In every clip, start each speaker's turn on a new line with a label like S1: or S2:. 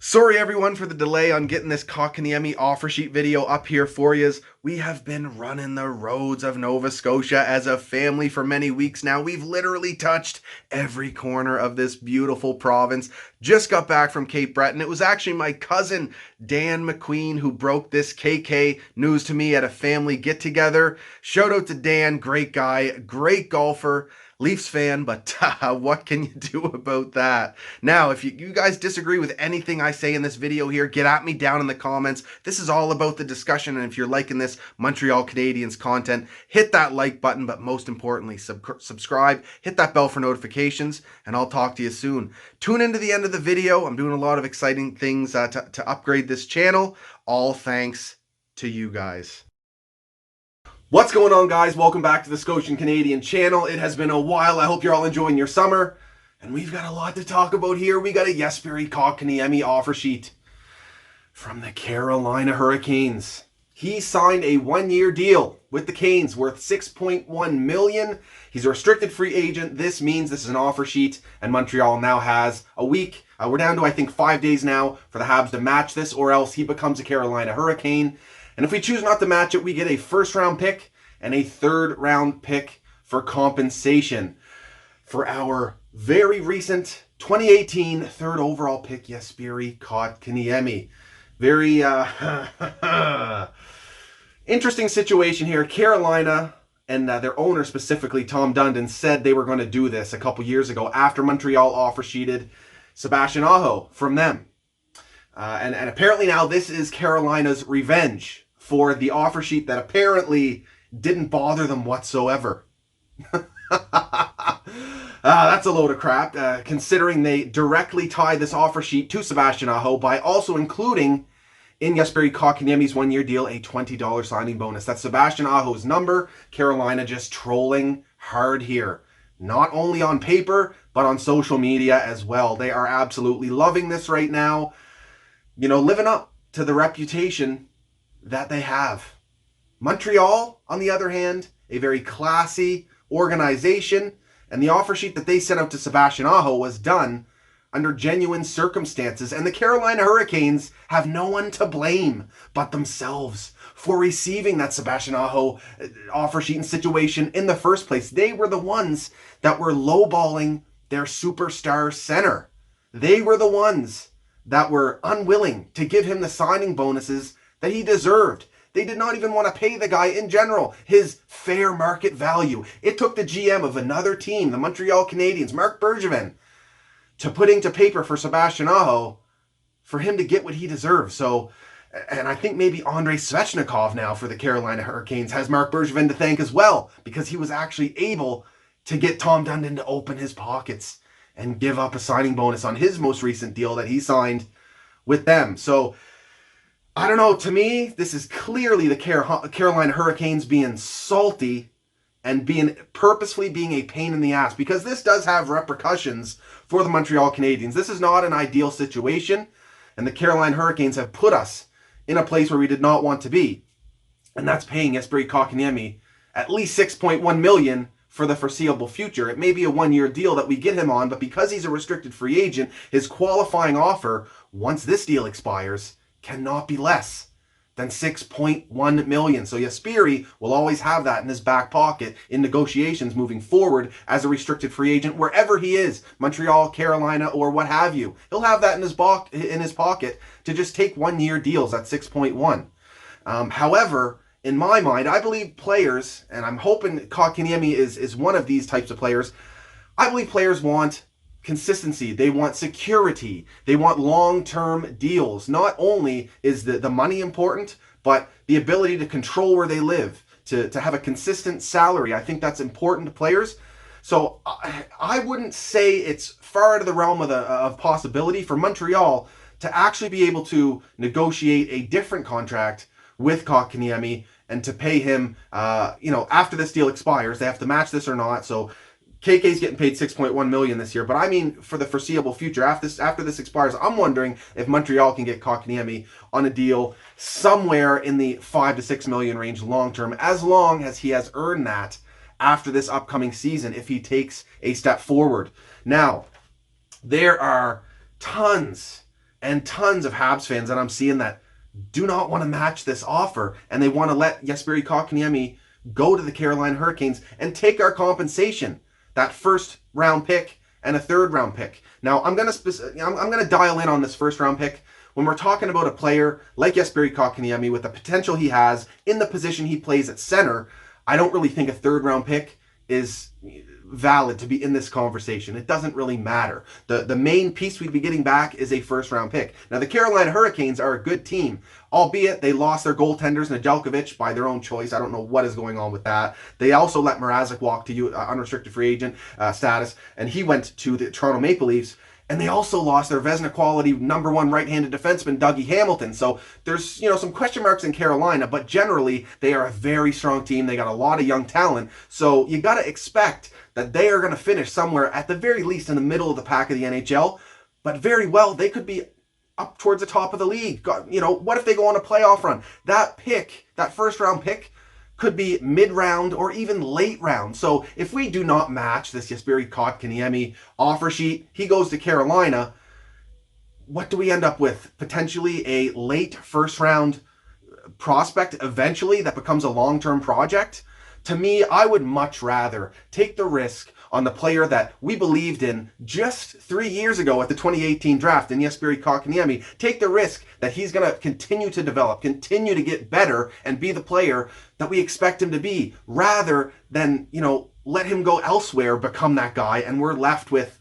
S1: Sorry everyone for the delay on getting this Kotkaniemi offer sheet video up here for yous. We have been running the roads of Nova Scotia as a family for many weeks now. We've literally touched every corner of this beautiful province. Just got back from Cape Breton. It was actually my cousin Dan McQueen who broke this KK news to me at a family get-together. Shout out to Dan, great guy, great golfer. Leafs fan, but what can you do about that? Now, if you guys disagree with anything I say in this video here, get at me down in the comments. This is all about the discussion, and if you're liking this Montreal Canadiens content, hit that like button, but most importantly, subscribe, hit that bell for notifications, and I'll talk to you soon. Tune into the end of the video. I'm doing a lot of exciting things to upgrade this channel, all thanks to you guys. What's going on, guys? Welcome back to the Scotian Canadian channel. It has been a while. I hope you're all enjoying your summer. And we've got a lot to talk about here. We got a Jesperi Kotkaniemi offer sheet from the Carolina Hurricanes. He signed a one-year deal with the Canes worth $6.1 million. He's a restricted free agent. This means this is an offer sheet, and Montreal now has a week. We're down to, I think, 5 days now for the Habs to match this, or else he becomes a Carolina Hurricane. And if we choose not to match it, we get a first-round pick and a third-round pick for compensation for our very recent 2018 third overall pick, Jesperi Kotkaniemi. Very interesting situation here. Carolina and their owner specifically, Tom Dundon, said they were going to do this a couple years ago after Montreal offer-sheeted Sebastian Aho from them. And apparently now this is Carolina's revenge for the offer sheet that apparently didn't bother them whatsoever. That's a load of crap, considering they directly tied this offer sheet to Sebastian Aho by also including in Jesperi Kotkaniemi's one-year deal a $20 signing bonus. That's Sebastian Aho's number. Carolina just trolling hard here. Not only on paper, but on social media as well. They are absolutely loving this right now. You know, living up to the reputation that they have. Montreal, on the other hand, a very classy organization, and the offer sheet that they sent out to Sebastian Aho was done under genuine circumstances, and the Carolina Hurricanes have no one to blame but themselves for receiving that Sebastian Aho offer sheet and situation in the first place. They were the ones that were lowballing their superstar center. They were the ones that were unwilling to give him the signing bonuses that he deserved. They did not even want to pay the guy in general his fair market value. It took the GM of another team, the Montreal Canadiens, Marc Bergevin, to put into paper for Sebastian Aho for him to get what he deserves. So, and I think maybe Andrei Svechnikov now for the Carolina Hurricanes has Marc Bergevin to thank as well, because he was actually able to get Tom Dundon to open his pockets and give up a signing bonus on his most recent deal that he signed with them. So, I don't know, to me, this is clearly the Carolina Hurricanes being salty and purposefully being a pain in the ass, because this does have repercussions for the Montreal Canadiens. This is not an ideal situation, and the Carolina Hurricanes have put us in a place where we did not want to be, and that's paying Jesperi Kotkaniemi at least $6.1 million for the foreseeable future. It may be a one-year deal that we get him on, but because he's a restricted free agent, his qualifying offer, once this deal expires, cannot be less than $6.1 million. So Jesperi will always have that in his back pocket in negotiations moving forward as a restricted free agent, wherever he is, Montreal, Carolina, or what have you. He'll have that in his pocket to just take one-year deals at 6.1. However, in my mind, I believe players, and I'm hoping Kotkaniemi is one of these types of players, I believe players want consistency. They want security. They want long-term deals. Not only is the money important, but the ability to control where they live, to have a consistent salary. I think that's important to players. So I wouldn't say it's far out of the realm of possibility for Montreal to actually be able to negotiate a different contract with Kotkaniemi and to pay him, after this deal expires. They have to match this or not. So KK's getting paid $6.1 million this year, but I mean for the foreseeable future, after this expires, I'm wondering if Montreal can get Kotkaniemi on a deal somewhere in the $5 to $6 million range long term, as long as he has earned that after this upcoming season, if he takes a step forward. Now, there are tons and tons of Habs fans that I'm seeing that do not want to match this offer, and they want to let Jesperi Kotkaniemi go to the Carolina Hurricanes and take our compensation, that first round pick and a third round pick. Now I'm gonna dial in on this first round pick. When we're talking about a player like Jesperi Kotkaniemi with the potential he has in the position he plays at center, I don't really think a third round pick is valid to be in this conversation. It doesn't really matter. The main piece we'd be getting back is a first round pick. Now the Carolina Hurricanes are a good team, albeit they lost their goaltenders Nedeljkovic by their own choice. I don't know what is going on with that. They also let Mrazek walk to unrestricted free agent status, and he went to the Toronto Maple Leafs. And they also lost their Vezina quality number one right-handed defenseman, Dougie Hamilton. So there's, some question marks in Carolina, but generally they are a very strong team. They got a lot of young talent. So you got to expect that they are going to finish somewhere at the very least in the middle of the pack of the NHL. But very well, they could be up towards the top of the league. What if they go on a playoff run? That pick, that first round pick, could be mid-round or even late round. So if we do not match this Jesperi Kotkaniemi offer sheet, he goes to Carolina, what do we end up with? Potentially a late first round prospect eventually that becomes a long-term project? To me, I would much rather take the risk on the player that we believed in just 3 years ago at the 2018 draft in Jesperi Kotkaniemi. Take the risk that he's going to continue to develop, continue to get better, and be the player that we expect him to be, rather than, let him go elsewhere, become that guy, and we're left with,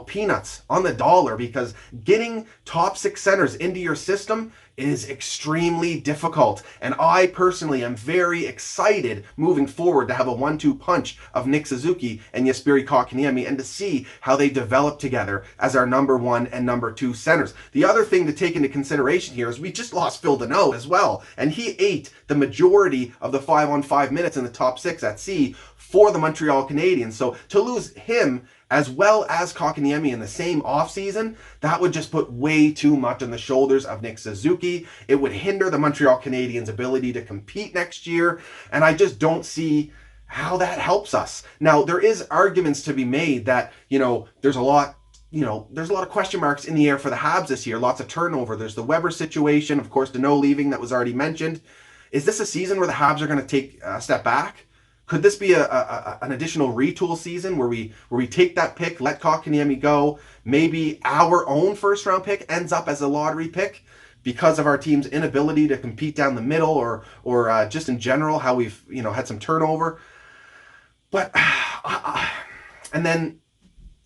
S1: peanuts on the dollar, because getting top six centers into your system is extremely difficult. And I personally am very excited moving forward to have a 1-2 punch of Nick Suzuki and Jesperi Kotkaniemi, and to see how they develop together as our number one and number two centers. The other thing to take into consideration here is we just lost Phil Deneau as well, and he ate the majority of the 5-on-5 minutes in the top six at sea for the Montreal Canadiens. So to lose him as well as Kotkaniemi in the same offseason, that would just put way too much on the shoulders of Nick Suzuki. It would hinder the Montreal Canadiens' ability to compete next year, and I just don't see how that helps us. Now, there is arguments to be made that, there's a lot of question marks in the air for the Habs this year, lots of turnover. There's the Weber situation, of course, Deneau leaving, that was already mentioned. Is this a season where the Habs are going to take a step back? Could this be an additional retool season where we take that pick, let Kotkaniemi go, maybe our own first round pick ends up as a lottery pick because of our team's inability to compete down the middle, or just in general how we've had some turnover? But and then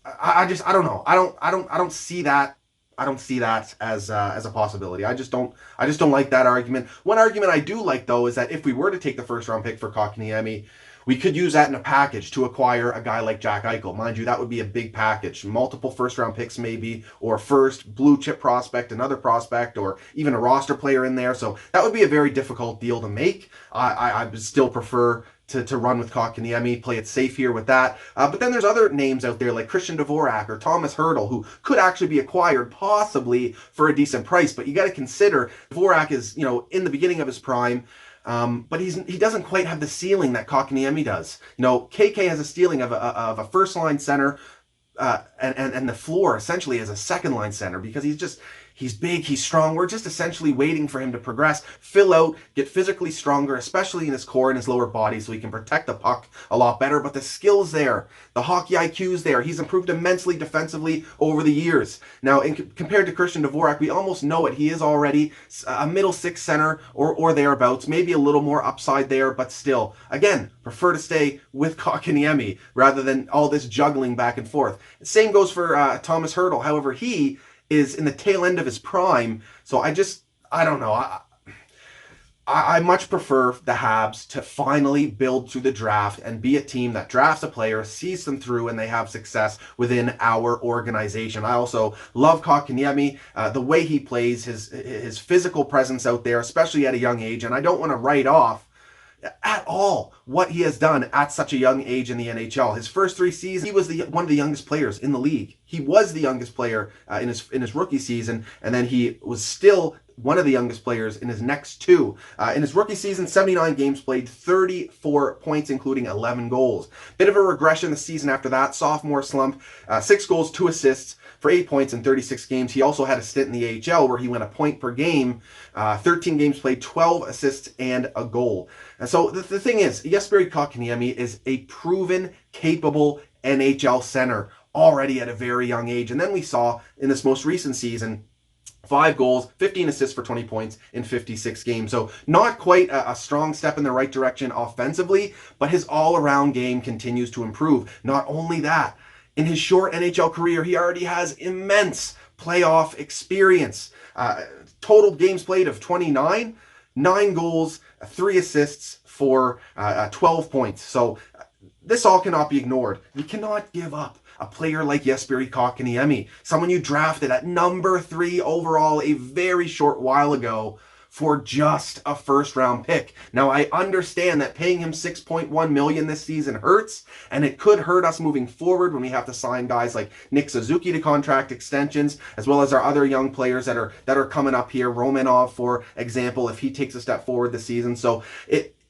S1: I don't know. I don't see that. I don't see that as a possibility. I just don't like that argument. One argument I do like, though, is that if we were to take the first round pick for Kotkaniemi, we could use that in a package to acquire a guy like Jack Eichel. Mind you, that would be a big package. Multiple first-round picks maybe, or first blue-chip prospect, another prospect, or even a roster player in there. So that would be a very difficult deal to make. I would still prefer to run with Kotkaniemi, play it safe here with that. But then there's other names out there like Christian Dvorak or Thomas Hertl, who could actually be acquired possibly for a decent price. But you got to consider Dvorak is, in the beginning of his prime. But he doesn't quite have the ceiling that Kotkaniemi does. KK has a ceiling of a first line center, and the floor essentially as a second line center, because he's big, he's strong. We're just essentially waiting for him to progress, fill out, get physically stronger, especially in his core and his lower body, so he can protect the puck a lot better. But the skill's there, the hockey IQ's there. He's improved immensely defensively over the years. Now, compared to Christian Dvorak, we almost know it. He is already a middle six center or thereabouts, maybe a little more upside there, but still, again, prefer to stay with Kotkaniemi rather than all this juggling back and forth. Same goes for Thomas Hertl. However, he is in the tail end of his prime, so I don't know. I much prefer the Habs to finally build through the draft and be a team that drafts a player, sees them through, and they have success within our organization. I also love Kotkaniemi, the way he plays, his physical presence out there, especially at a young age, and I don't want to write off at all what he has done at such a young age in the NHL. His first 3 seasons, he was one of the youngest players in the league. He was the youngest player in his rookie season, and then he was still one of the youngest players in his next two. In his rookie season, 79 games played, 34 points, including 11 goals. Bit of a regression the season after that, sophomore slump, 6 goals, 2 assists for 8 points in 36 games. He also had a stint in the AHL where he went a point per game, 13 games played, 12 assists, and a goal. And so the thing is, Jesperi Kotkaniemi is a proven, capable NHL center already at a very young age. And then we saw in this most recent season, 5 goals, 15 assists for 20 points in 56 games. So not quite a strong step in the right direction offensively, but his all-around game continues to improve. Not only that, in his short NHL career, he already has immense playoff experience. Total games played of 29, 9 goals, 3 assists for 12 points. So this all cannot be ignored. You cannot give up a player like Jesperi Kotkaniemi, someone you drafted at number 3 overall a very short while ago for just a first-round pick. Now, I understand that paying him $6.1 million this season hurts, and it could hurt us moving forward when we have to sign guys like Nick Suzuki to contract extensions, as well as our other young players that are coming up here. Romanov, for example, if he takes a step forward this season. So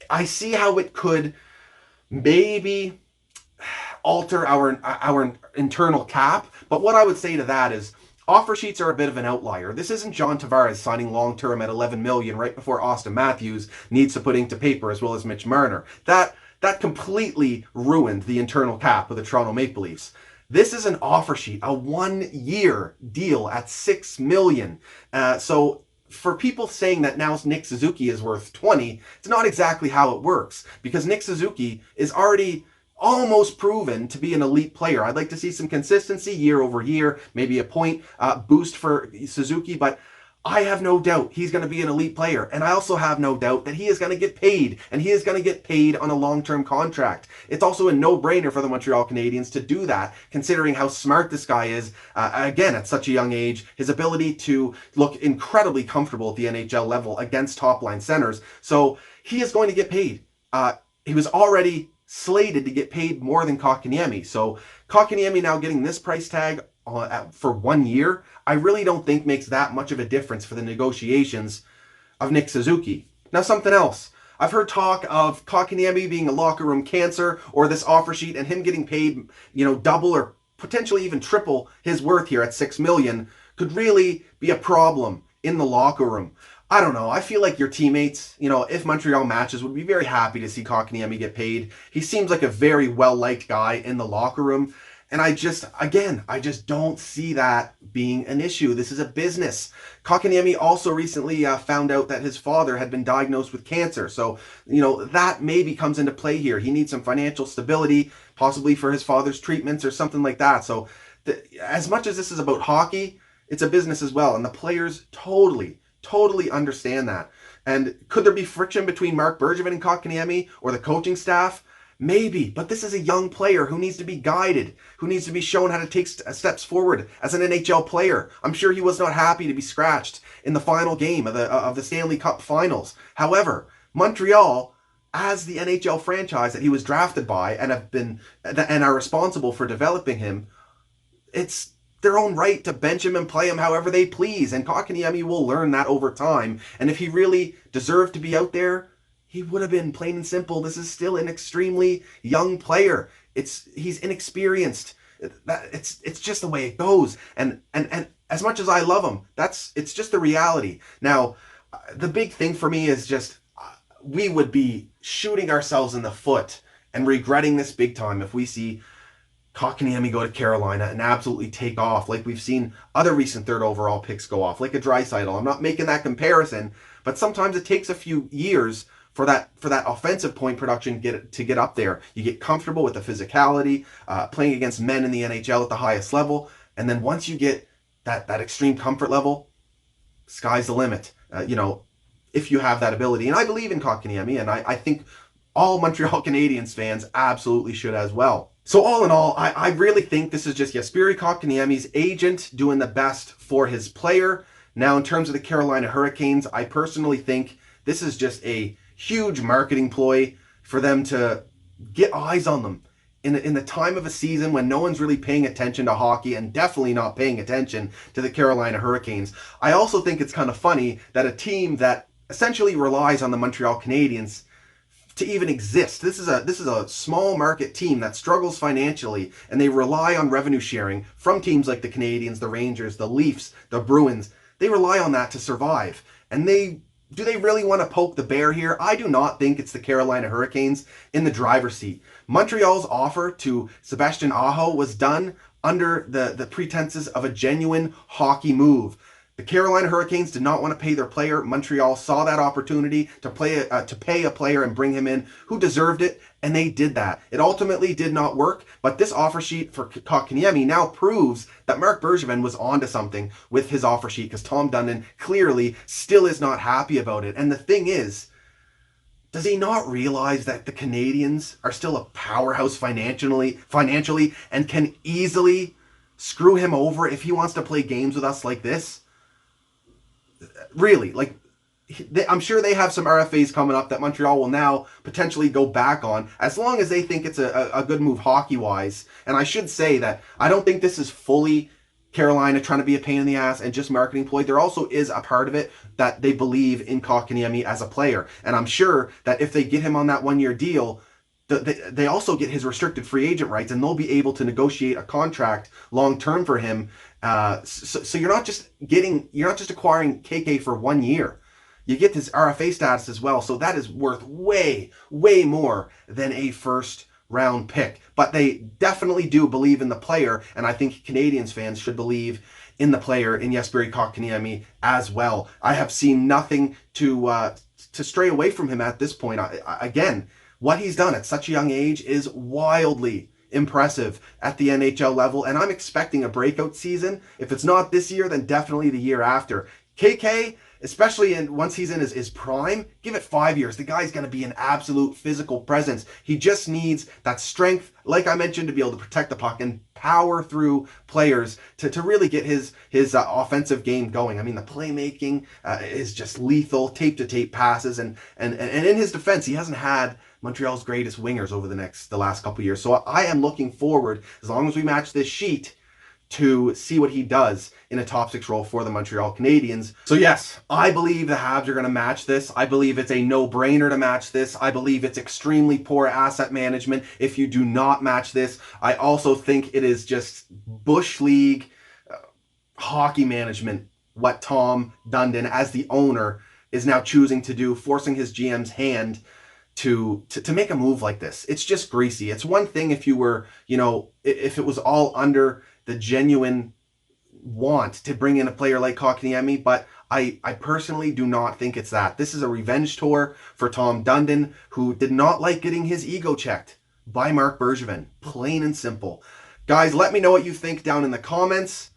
S1: I see how it could maybe alter our internal cap. But what I would say to that is offer sheets are a bit of an outlier. This isn't John Tavares signing long-term at $11 million right before Austin Matthews needs to put ink to paper, as well as Mitch Marner. That completely ruined the internal cap of the Toronto Maple Leafs. This is an offer sheet, a 1-year deal at $6 million. So for people saying that now Nick Suzuki is worth 20, it's not exactly how it works, because Nick Suzuki is already almost proven to be an elite player. I'd like to see some consistency year over year, maybe a point boost for Suzuki, but I have no doubt he's going to be an elite player. And I also have no doubt that he is going to get paid, and he is going to get paid on a long-term contract. It's also a no-brainer for the Montreal Canadiens to do that, considering how smart this guy is, again, at such a young age, his ability to look incredibly comfortable at the NHL level against top-line centers. So he is going to get paid. He was already slated to get paid more than Kotkaniemi. So Kotkaniemi now getting this price tag for 1 year, I really don't think makes that much of a difference for the negotiations of Nick Suzuki. Now, something else. I've heard talk of Kotkaniemi being a locker room cancer, or this offer sheet and him getting paid, double or potentially even triple his worth here at $6 million could really be a problem in the locker room. I don't know. I feel like your teammates, if Montreal matches, would be very happy to see Kotkaniemi get paid. He seems like a very well-liked guy in the locker room. And I just don't see that being an issue. This is a business. Kotkaniemi also recently found out that his father had been diagnosed with cancer. So, that maybe comes into play here. He needs some financial stability, possibly for his father's treatments or something like that. So as much as this is about hockey, it's a business as well. And the players totally understand that. And could there be friction between Mark Bergevin and Kotkaniemi or the coaching staff? Maybe, but this is a young player who needs to be guided, who needs to be shown how to take steps forward as an NHL player. I'm sure he was not happy to be scratched in the final game of the Stanley Cup Finals. However, Montreal, as the NHL franchise that he was drafted by and are responsible for developing him, it's their own right to bench him and play him however they please. And Kotkaniemi will learn that over time. And if he really deserved to be out there, he would have been, plain and simple. This is still an extremely young player. He's inexperienced. It's just the way it goes. And as much as I love him, it's just the reality. Now, the big thing for me is just we would be shooting ourselves in the foot and regretting this big time if we see Kotkaniemi go to Carolina and absolutely take off, like we've seen other recent third overall picks go off, like a Draisaitl. I'm not making that comparison, but sometimes it takes a few years for that offensive point production to get up there. You get comfortable with the physicality, playing against men in the NHL at the highest level, and then once you get that extreme comfort level, sky's the limit. If you have that ability, and I believe in Kotkaniemi, and I think all Montreal Canadiens fans absolutely should as well. So all in all, I really think this is just Jesperi Kotkaniemi's agent doing the best for his player. Now, in terms of the Carolina Hurricanes, I personally think this is just a huge marketing ploy for them to get eyes on them in the time of a season when no one's really paying attention to hockey and definitely not paying attention to the Carolina Hurricanes. I also think it's kind of funny that a team that essentially relies on the Montreal Canadiens to even exist. This is a small market team that struggles financially, and they rely on revenue sharing from teams like the Canadiens, the Rangers, the Leafs, the Bruins. They rely on that to survive. And do they really want to poke the bear here? I do not think it's the Carolina Hurricanes in the driver's seat. Montreal's offer to Sebastian Aho was done under the pretenses of a genuine hockey move. The Carolina Hurricanes did not want to pay their player. Montreal saw that opportunity to pay a player and bring him in who deserved it, and they did that. It ultimately did not work, but this offer sheet for Kotkaniemi now proves that Marc Bergevin was onto something with his offer sheet, because Tom Dundon clearly still is not happy about it. And the thing is, does he not realize that the Canadiens are still a powerhouse financially and can easily screw him over if he wants to play games with us like this? Really, like, I'm sure they have some RFAs coming up that Montreal will now potentially go back on, as long as they think it's a good move hockey-wise. And I should say that I don't think this is fully Carolina trying to be a pain in the ass and just marketing ploy. There also is a part of it that they believe in Kotkaniemi as a player. And I'm sure that if they get him on that one-year deal, they also get his restricted free agent rights, and they'll be able to negotiate a contract long-term for him. So you're not just acquiring KK for 1 year. You get this RFA status as well. So that is worth way, way more than a first round pick. But they definitely do believe in the player, and I think Canadiens fans should believe in the player, in Jesperi Kotkaniemi as well. I have seen nothing to stray away from him at this point. Again, what he's done at such a young age is wildly impressive at the NHL level, and I'm expecting a breakout season. If it's not this year, then definitely the year after. KK, especially once he's in his prime, give it 5 years. The guy's going to be an absolute physical presence. He just needs that strength, like I mentioned, to be able to protect the puck and power through players to really get his offensive game going. I mean, the playmaking is just lethal, tape-to-tape passes, and in his defense, he hasn't had Montreal's greatest wingers over the last couple of years. So I am looking forward, as long as we match this sheet, to see what he does in a top six role for the Montreal Canadiens. So yes, I believe the Habs are going to match this. I believe it's a no-brainer to match this. I believe it's extremely poor asset management if you do not match this. I also think it is just Bush League hockey management, what Tom Dundon, as the owner, is now choosing to do, forcing his GM's hand to make a move like this. It's just greasy. It's one thing if you were, if it was all under the genuine want to bring in a player like Kotkaniemi, but I personally do not think it's that. This is a revenge tour for Tom Dundon, who did not like getting his ego checked by Marc Bergevin. Plain and simple. Guys, let me know what you think down in the comments.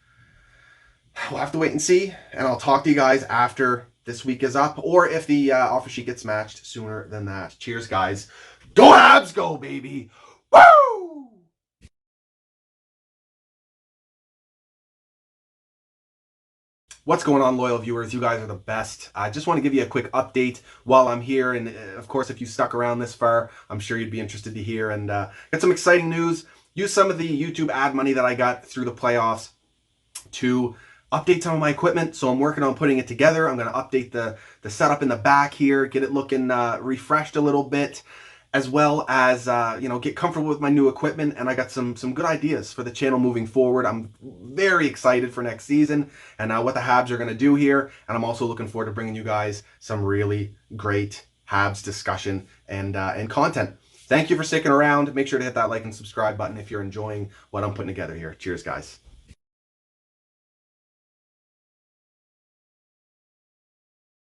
S1: We'll have to wait and see, and I'll talk to you guys after this week is up, or if the offer sheet gets matched sooner than that. Cheers, guys. Go Habs, go, baby! Woo! What's going on, loyal viewers? You guys are the best. I just want to give you a quick update while I'm here. And of course, if you stuck around this far, I'm sure you'd be interested to hear. And got some exciting news. Use some of the YouTube ad money that I got through the playoffs to update some of my equipment. So I'm working on putting it together. I'm going to update the setup in the back here, get it looking refreshed a little bit, as well as get comfortable with my new equipment. And I got some good ideas for the channel moving forward. I'm very excited for next season and what the Habs are going to do here. And I'm also looking forward to bringing you guys some really great Habs discussion and content. Thank you for sticking around. Make sure to hit that like and subscribe button if you're enjoying what I'm putting together here. Cheers, guys.